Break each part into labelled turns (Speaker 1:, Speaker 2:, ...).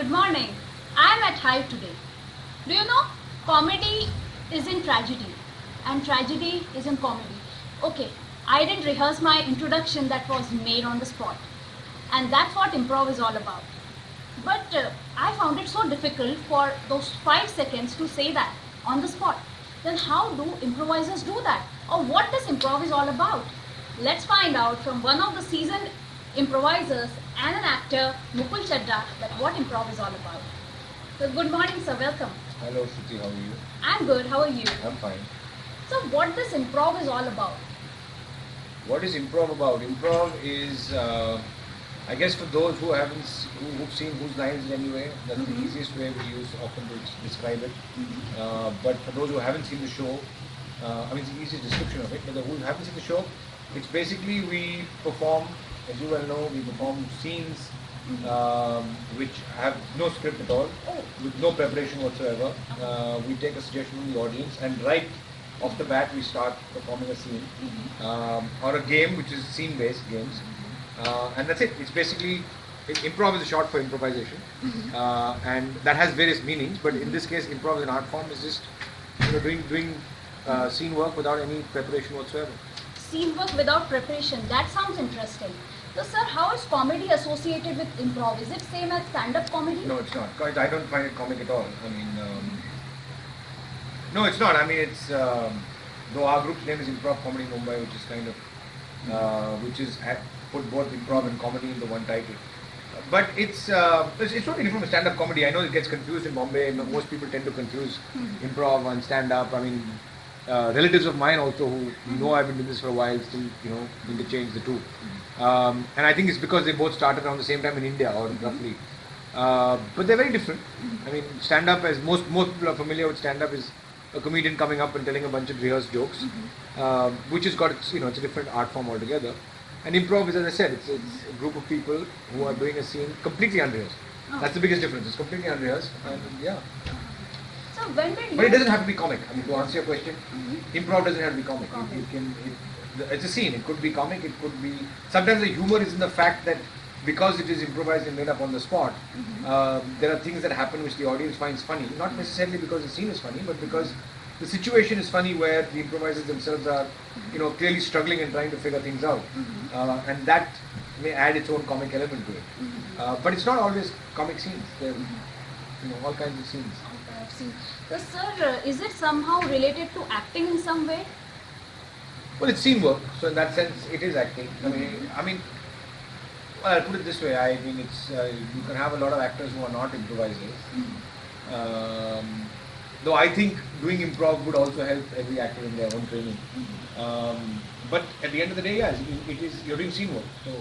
Speaker 1: Good morning. I am at Hive today. Do you know, comedy is in tragedy and tragedy is in comedy. Okay, I didn't rehearse my introduction that was made on the spot. And that's what improv is all about. But I found it so difficult for those 5 seconds to say that on the spot. Then how do improvisers do that? Or what this improv is all about? Let's find out from one of the seasoned improvisers and an actor, Mukul Chadda, that what improv is all about. So good morning, sir. Welcome.
Speaker 2: Hello, Shruti. How are you?
Speaker 1: I'm good. How are you?
Speaker 2: I'm fine.
Speaker 1: So what this improv is all about?
Speaker 2: What is improv about? Improv is, I guess, for those who who've seen Whose Lines Is Anyway, that's the easiest way we use often to describe it. But for those who haven't seen the show, it's the easiest description of it. But who haven't seen the show, it's basically we perform, as you well know, we perform scenes which have no script at all, with no preparation whatsoever. We take a suggestion from the audience, and right off the bat we start performing a scene or a game, which is scene-based games, and that's it. It's basically improv is a short for improvisation, and that has various meanings. But in this case, improv as an art form is just doing scene work without any preparation whatsoever.
Speaker 1: Scene work without preparation. That sounds interesting. So, sir, how is comedy associated with improv? Is it same as stand-up comedy?
Speaker 2: No, it's not. I don't find it comic at all. No, it's not. It's though our group's name is Improv Comedy Mumbai, which is kind of put both improv and comedy into one title. But it's totally different from stand-up comedy. I know it gets confused in Bombay. Most people tend to confuse improv and stand-up. Relatives of mine also who know I've been doing this for a while still interchange the two. And I think it's because they both started around the same time in India, or roughly. But they're very different. Stand-up, as most people are familiar with stand-up, is a comedian coming up and telling a bunch of rehearsed jokes, which has got it's a different art form altogether. And improv is, as I said, it's a group of people who are doing a scene completely unrehearsed. That's the biggest difference. It's completely unrehearsed, and yeah.
Speaker 1: So when did you?
Speaker 2: But it doesn't have to be comic. To answer your question, improv doesn't have to be comic. It's a scene. It could be comic. It could be. Sometimes the humor is in the fact that because it is improvised and made up on the spot, there are things that happen which the audience finds funny. Not necessarily because the scene is funny, but because the situation is funny, where the improvisers themselves are, clearly struggling and trying to figure things out, and that may add its own comic element to it. But it's not always comic scenes. There are, all kinds of scenes.
Speaker 1: So, sir, is it somehow related to acting in some way?
Speaker 2: Well, it's scene work, so in that sense, it is acting. Well, I'll put it this way. It's you can have a lot of actors who are not improvisers. Though I think doing improv would also help every actor in their own training. But at the end of the day, yes, you're doing scene work. So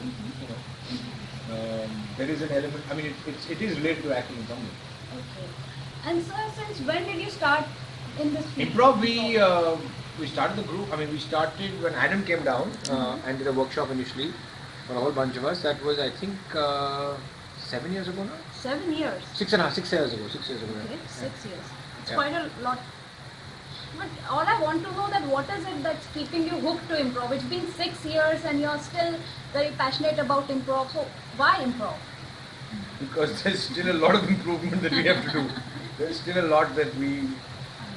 Speaker 2: there is an element. It is related to acting in some way.
Speaker 1: Okay. And sir, since when did you start in this field?
Speaker 2: Improv, we started the group. We started when Adam came down and did a workshop initially for a whole bunch of us. That was, I think, 7 years ago now.
Speaker 1: 7 years.
Speaker 2: 6 years ago. 6 years ago.
Speaker 1: Okay, 6 years. It's quite a lot. But all I want to know that what is it that's keeping you hooked to improv? It's been 6 years and you're still very passionate about improv. So why improv?
Speaker 2: Because there's still a lot of improvement that we have to do. There's still a lot that we...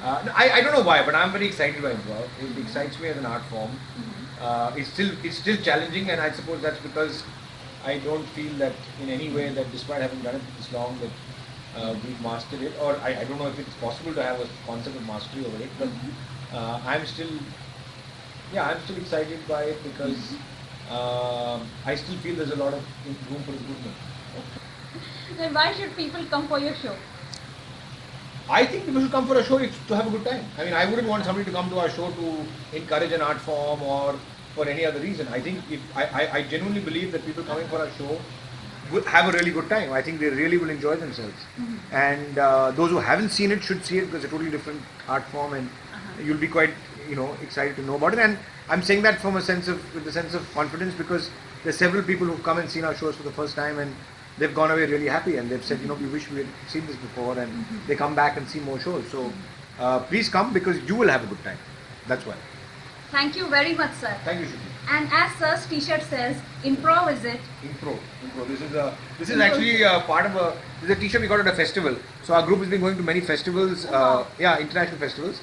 Speaker 2: I don't know why, but I'm very excited by improv. It excites me as an art form. It's still challenging, and I suppose that's because I don't feel that in any way that, despite having done it for this long, that we've mastered it. Or I don't know if it's possible to have a concept of mastery over it, but I'm still excited by it because I still feel there's a lot of room for improvement.
Speaker 1: Then why should people come for your show?
Speaker 2: I think people should come for a show to have a good time. I wouldn't want somebody to come to our show to encourage an art form or for any other reason. I think I genuinely believe that people coming for our show will have a really good time. I think they really will enjoy themselves. And those who haven't seen it should see it, because it's a totally different art form, and you'll be quite excited to know about it. And I'm saying that with the sense of confidence, because there's several people who've come and seen our shows for the first time, and they've gone away really happy, and they've said, we wish we had seen this before, and they come back and see more shows. So please come, because you will have a good time. That's why.
Speaker 1: Thank you very much, sir.
Speaker 2: Thank you, Shruti.
Speaker 1: And as Sir's t-shirt says, improv is it?
Speaker 2: Improv. This is actually part of a. This is a T-shirt we got at a festival. So our group has been going to many festivals. International festivals.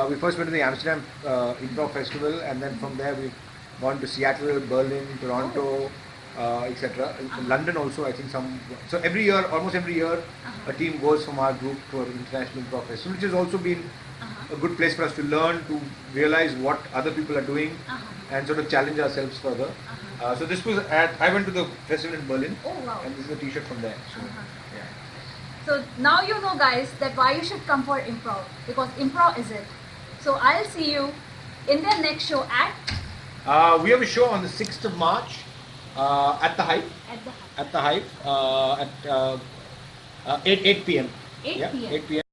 Speaker 2: We first went to the Amsterdam Improv Festival, and then from there we've gone to Seattle, Berlin, Toronto, etc. London also, I think some. So every year, almost every year, a team goes from our group to an international improv festival, which has also been a good place for us to learn, to realize what other people are doing, and sort of challenge ourselves further. So this was I went to the festival in Berlin, and this is a T-shirt from there. So, yeah.
Speaker 1: So now you know, guys, that why you should come for improv, because improv is it. So I'll see you in their next show at
Speaker 2: We have a show on the 6th of March at the Hype. At 8 p.m.
Speaker 1: 8 p.m.
Speaker 2: 8 p.m.